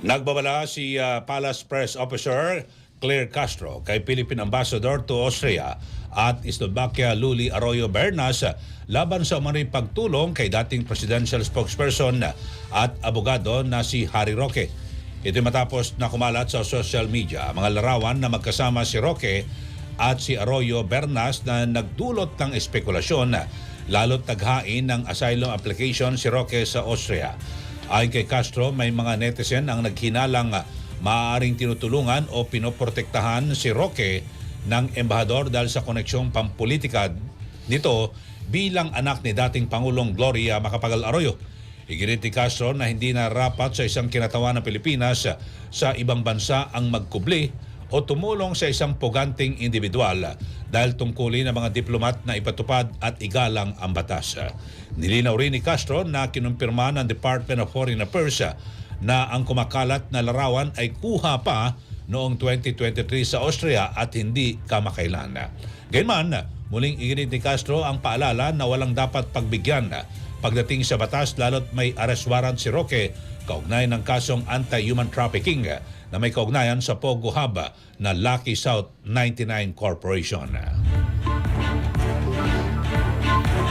Nagbabala si Palace Press Officer Claire Castro kay Philippine Ambassador to Austria at Slovakia Luli Arroyo Bernas laban sa umano'y pagtulong kay dating presidential spokesperson at abogado na si Harry Roque. Ito matapos na kumalat sa social media mga larawan na magkasama si Roque at si Arroyo Bernas na nagdulot ng espekulasyon lalo't taghain ng asylum application si Roque sa Austria. Ayon kay Castro, may mga netizen ang naghinalang maaaring tinutulungan o pinoprotektahan si Roque ng embahador dahil sa koneksyong pampolitika nito bilang anak ni dating Pangulong Gloria Macapagal Arroyo. Iginit ni Castro na hindi na rapat sa isang kinatawan ng Pilipinas sa ibang bansa ang magkubli o tumulong sa isang puganting individual dahil tungkulin ng mga diplomat na ipatupad at igalang ang batas. Nilinaw rin ni Castro na kinumpirma ng Department of Foreign Affairs na ang kumakalat na larawan ay kuha pa noong 2023 sa Austria at hindi kamakailan. Gayunman, muling iginit ni Castro ang paalala na walang dapat pagbigyan pagdating sa batas lalo't may arrest warrant si Roque kaugnay ng kasong anti-human trafficking na may kaugnayan sa Pogo Hub na Lucky South 99 Corporation.